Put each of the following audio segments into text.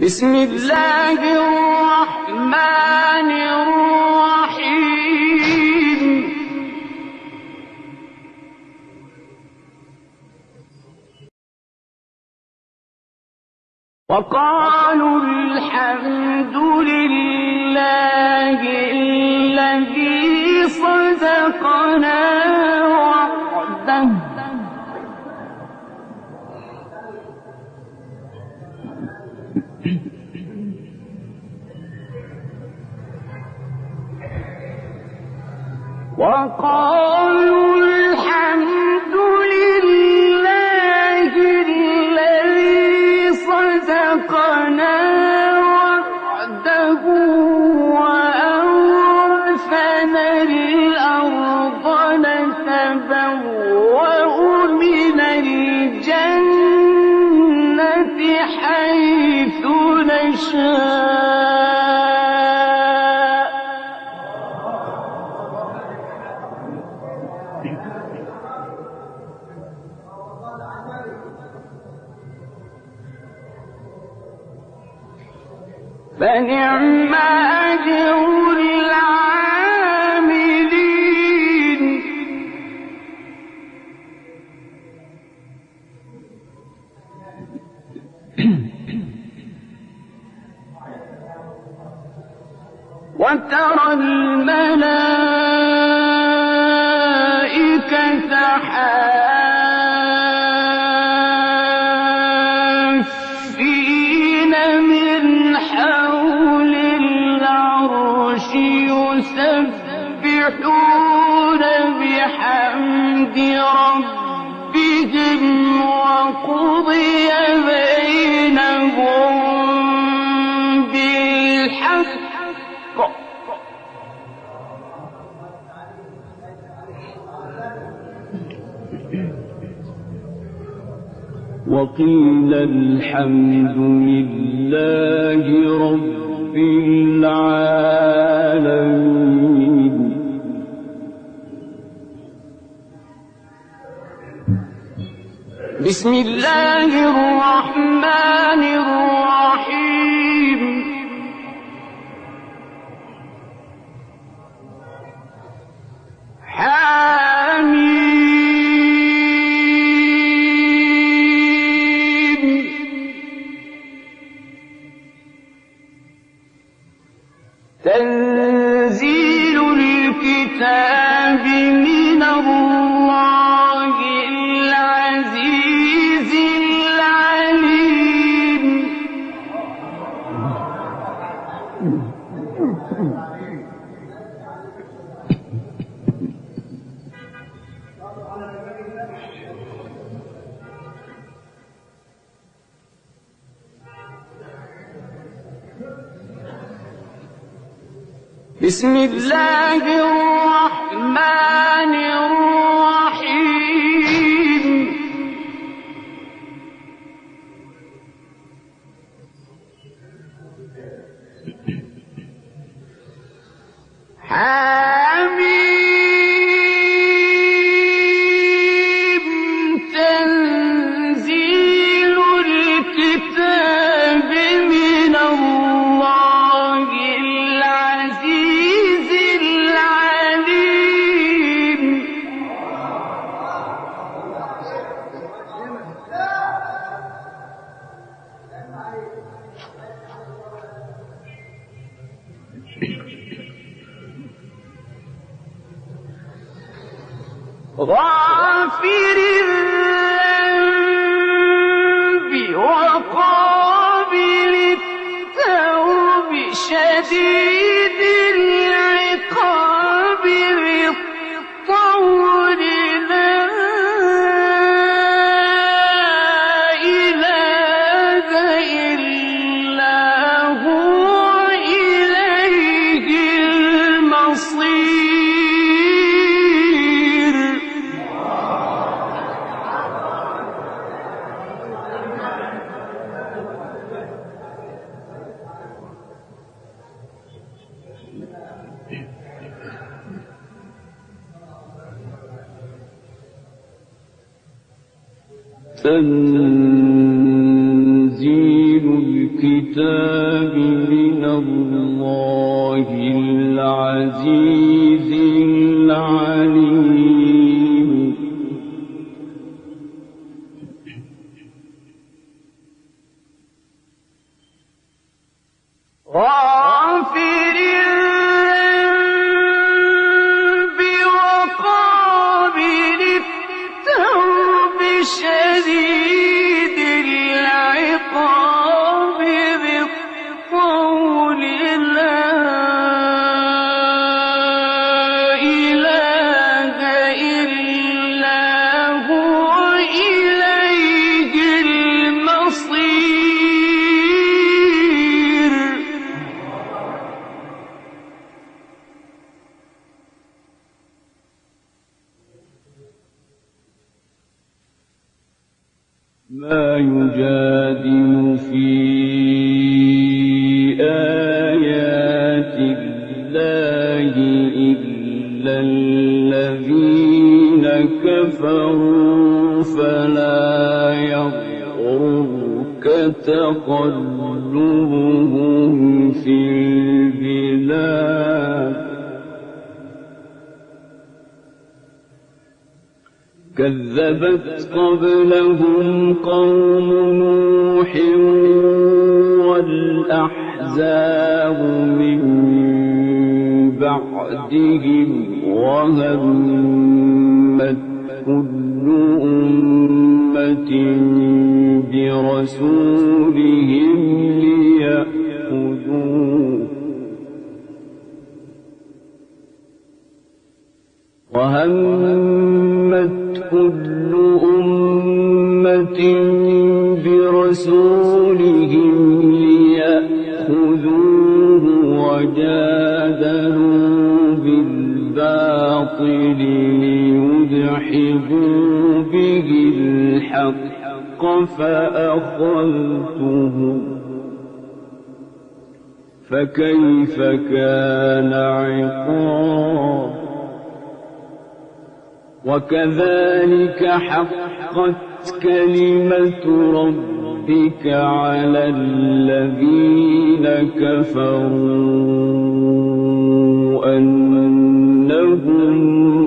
بسم الله الرحمن الرحيم. وقالوا الحمد لله الذي صدقنا وعده وقالوا الحمد لله الذي صدقنا وعده وأورثنا الأرض نتبوأ من الجنة حيث نشاء فنعم أجر العاملين. وترى الملائكة حافين من حول العرش يسبحون بحمد ربهم وقضي بينهم بالحق وقيل الحمد لله رب العالمين. بسم الله الرحمن الرحيم. تنزيل الكتاب من الله العزيز العليم. بسم الله الرحمن الرحيم. حميم. تنزيل الكتاب من الله العزيز العليم. غافر الذنب وقابل التوب شديد العقاب ذي الطول لا إله إلا هو إليه المصير. تنزيل الكتاب الكتاب من الله العزيز العليم. غافر الذنب وقابل التوب شديد العقاب بالقول لا إله إلا هو إليه المصير. ما يجادل في آيات الله إلا الذين كفروا فلا يغرك تقلبهم في البلاد. كذبت قبلهم قوم نوح والأحزاب من بعدهم وهمت كل أمة برسولهم ليأخذوه كل أمة برسولهم ليأخذوه وجادلوا بالباطل ليدحضوا به الحق فأخذتهم فكيف كان عقاب. وكذلك حقت كلمة ربك على الذين كفروا أنهم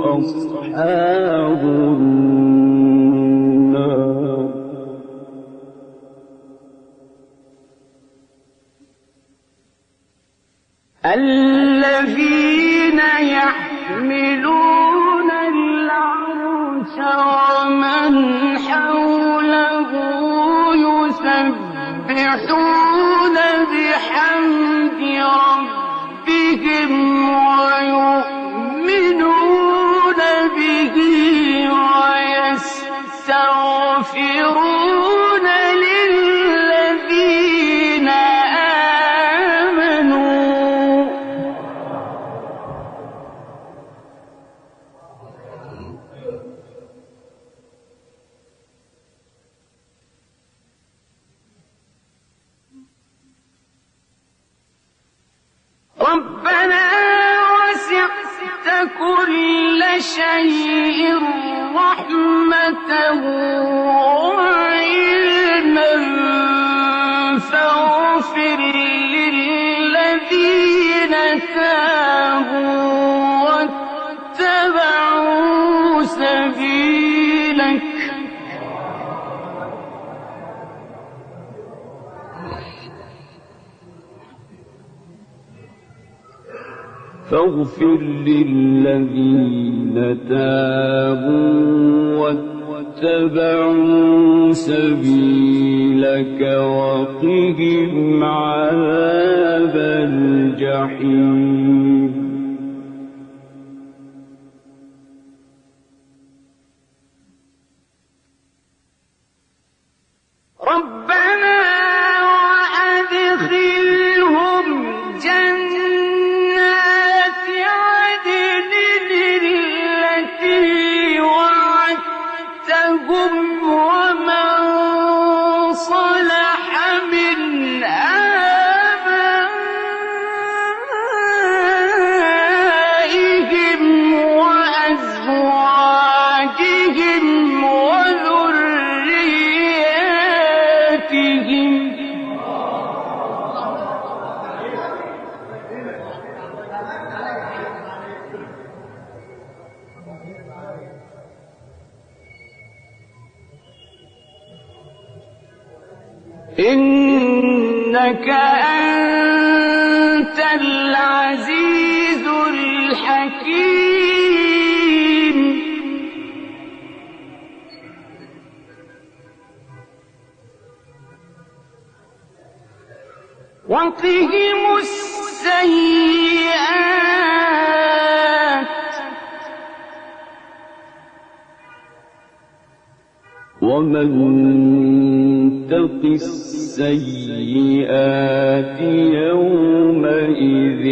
أصحاب النار. الذين يحملون العرش ومن حوله يسبحون بحمد ربهم ويؤمنون به ويستغفرون للذين آمنوا ربنا وسعت كل شيء رحمة وعلما فاغفر للذين تابوا واتبعوا سبيلك فاغفر للذين تابوا واتبعوا سبيلك وقهم عذاب الجحيم. ربنا وأدخلهم جنات عدن التي وعدتهم ومن صلح من آبائهم وأزواجهم وذرياتهم إنك أنت العزيز الحكيم وقهم السيئات ومن تق السيئات يومئذ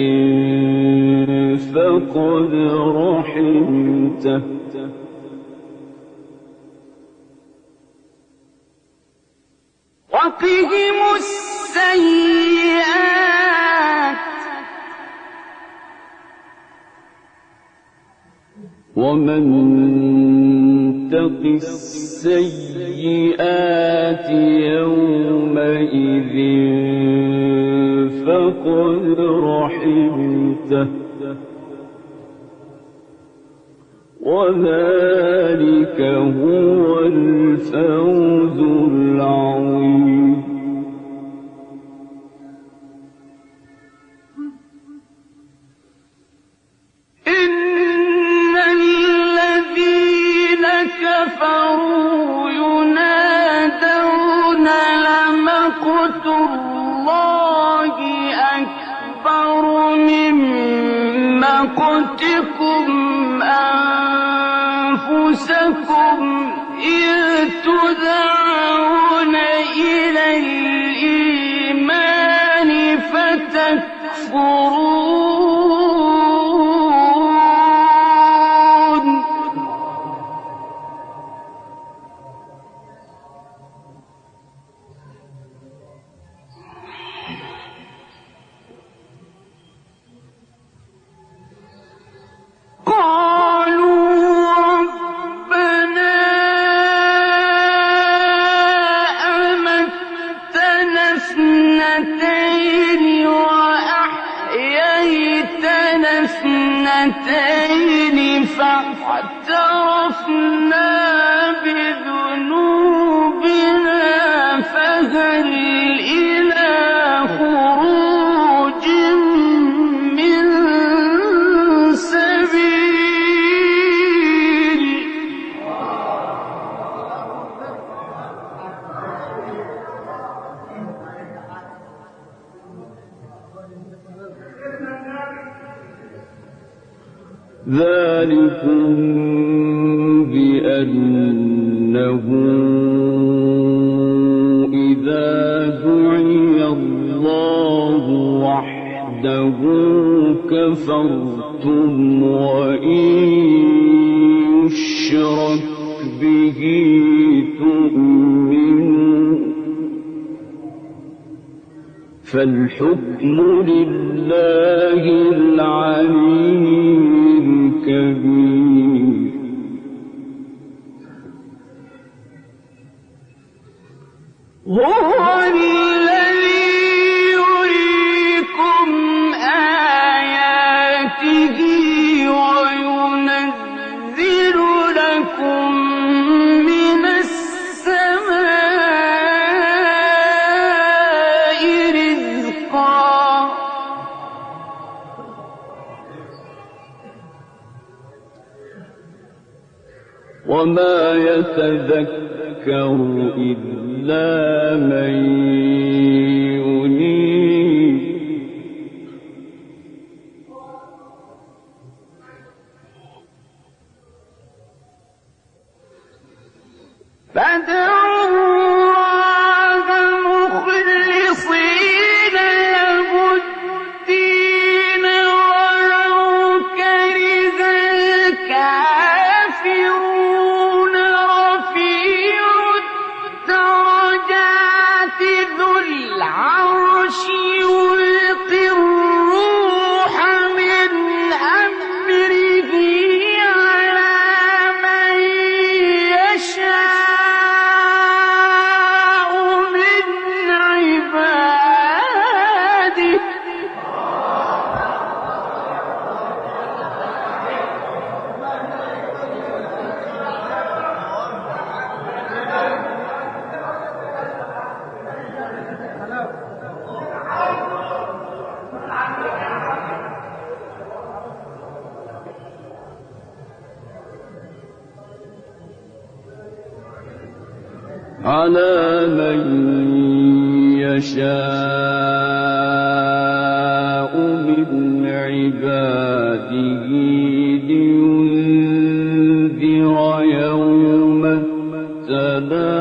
فقد رحمته وقهم السيئات ومن تق السيئات يومئذ فقد رحمته وذلك هو الفوز العظيم إن الذين كفروا ينادون لمقت الله أكبر من مقتكم أنفسكم إذ تدعون إلى الإيمان فتكفرون قالوا ربنا أمتنا اثنتين وأحييتنا اثنتين فاعترفنا بذنوبنا فهل إلى خروج من سبيل ذلكم بأنه إذا دعي الله وحده كفرتم وإن يشرك به تؤمنون فالحكم لله العلي الكبير هو الذي يريكم آياته وينزل لكم من السماء رزقا وما يتذكر إلا من ينيب فادعوا الله مخلصين له الدين ولو كره الكافرون رفيع الدرجات ذو العرش يلقي الروح من أمره على من يشاء على من يشاء من عباده لينذر يوم التلاق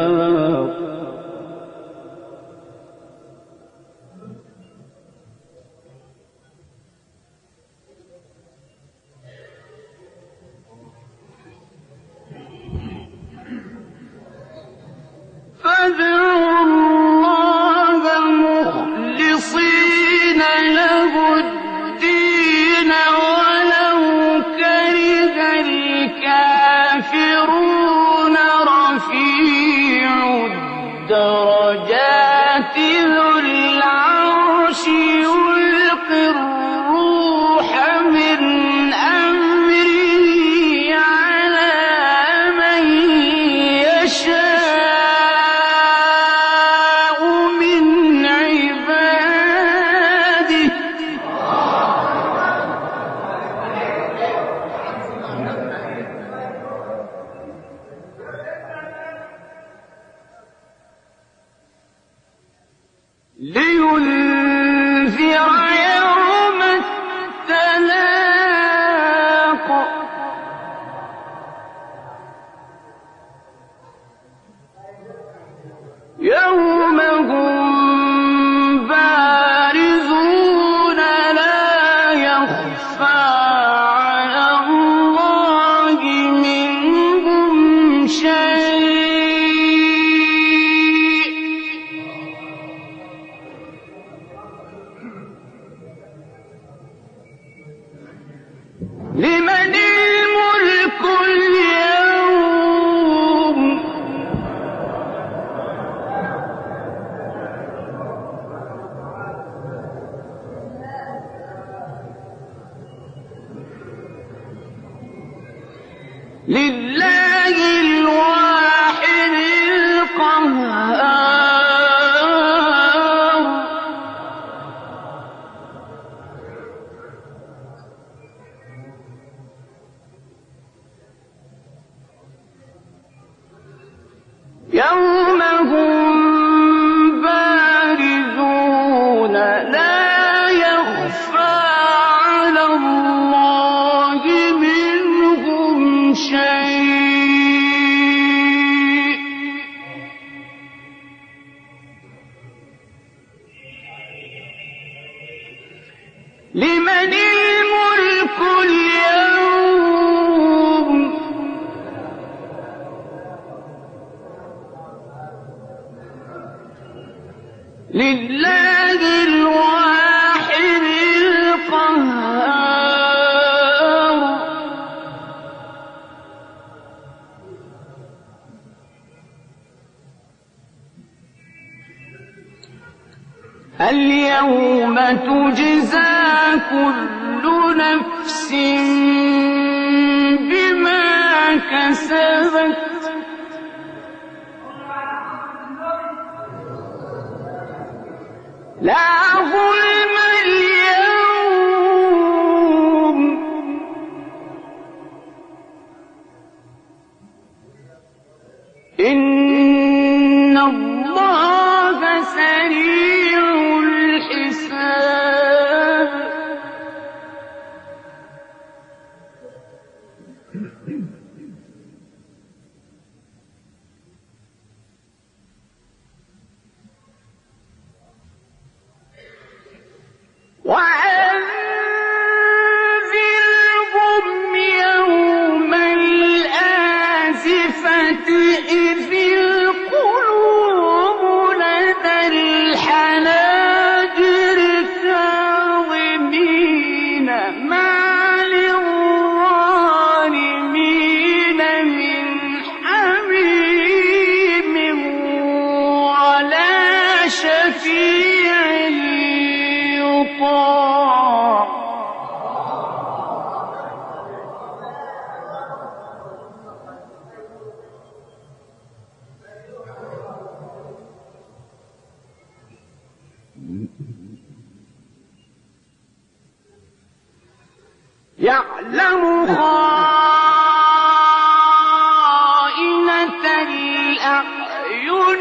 فادعوا الله مخلصين له الدين ولو كره الكافرون رفيع الدرجات ذو العرش يلقي الروح من أمره على من يشاء من عباده لينذر يوم التلاق يوم هم بارزون لا يخفى على الله منهم شيء لمن الملك اليوم لله الواحد القهار يوم هم بارزون لا يخفى على الله منهم شيء لمن الملك اليوم لله الواحد القهار اليوم تجزى كل نفس بما كسبت لا ظلم اليوم إن الله سريع الحساب وأنذرهم يوم الآزفة إذ القلوب لدى الحناجر كاظمين ما للظالمين من حميم ولا شفيع يطاع يعلم خائنة الأعين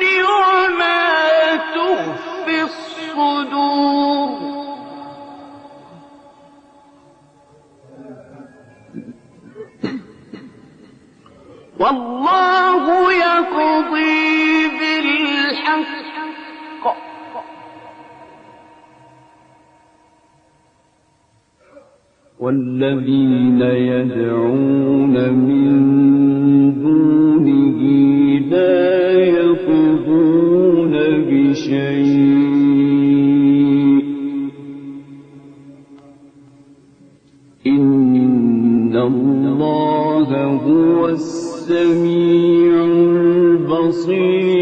الله يقضي بالحق والذين يدعون من دونه لا يقضون بشيء إن الله هو السميع البصير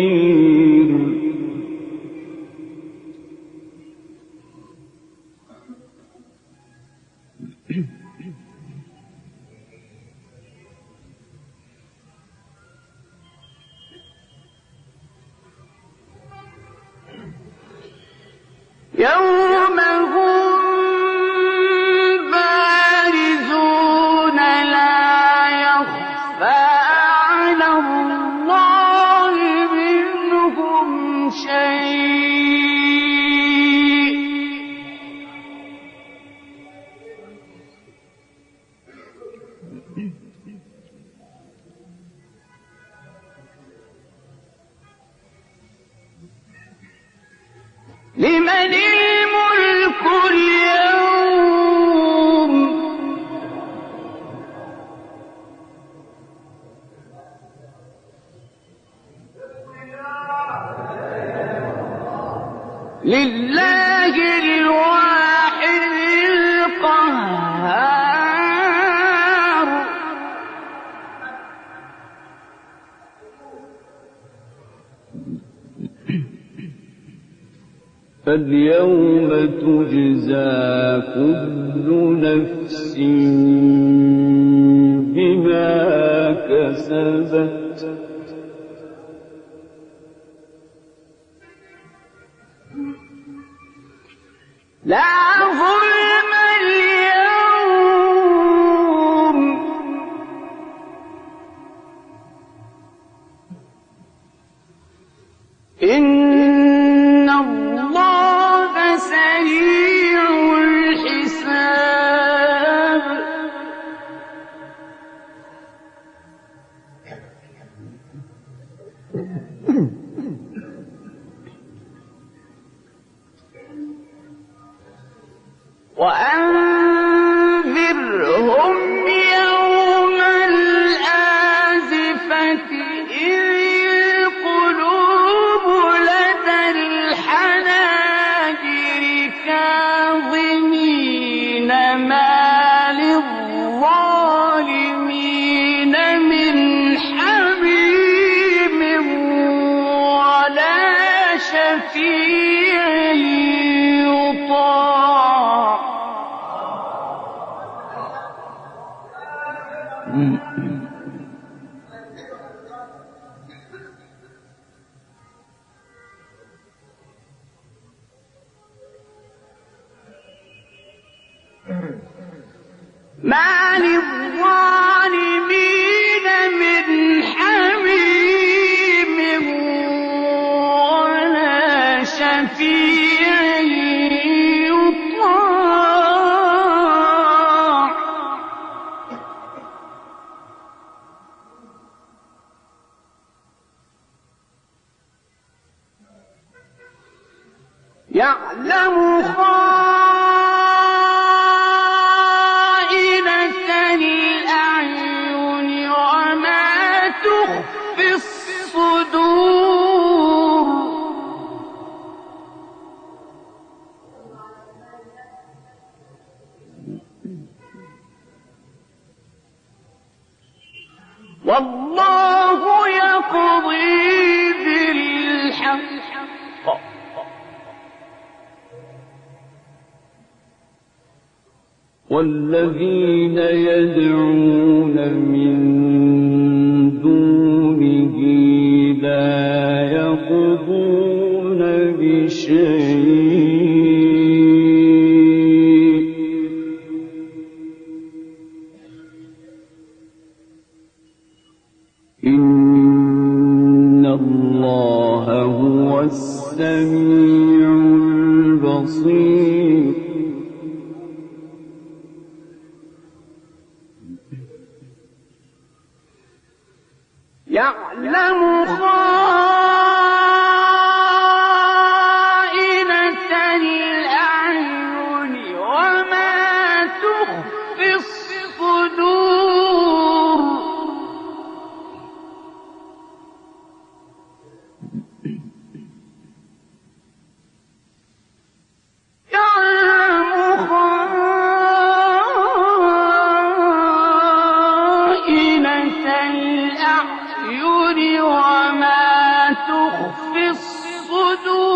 يوم هم بارزون لا يخفى على الله منهم شيء لمن الملك اليوم لله الواحد القهار فاليوم تجزى كل نفس بما كسبت لا ظلم اليوم إن الله سريع الحساب وأنذرهم يوم الآزفة إذ القلوب لدى الحناجر كاظمين ما للظالمين من حميم ولا شفيع يطاع ما للظالمين من حميم ولا شفيع يطاع يعلم خائنة الأعين وما تخفي الصدور والله يقضي بالحق والذين يدعون من دونه لا يقضون بشيء إن الله هو السميع البصير يعلم خائنة الأعين وما تخفي الصدور يعلم خائنة الأعين وما تخفي الصدور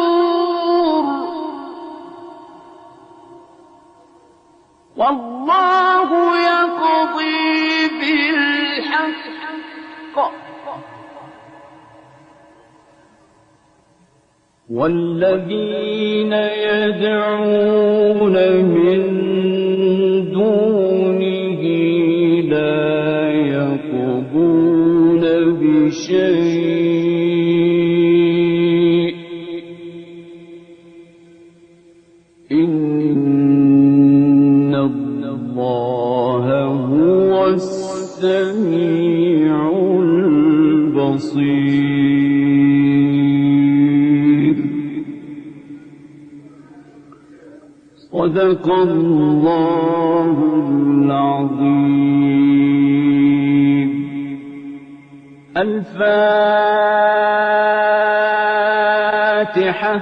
والله يقضي بالحق والذين يدعون من دونه لا يقضون بشيء إن الله هو السميع البصير صدق الله العظيم. الفاتحة.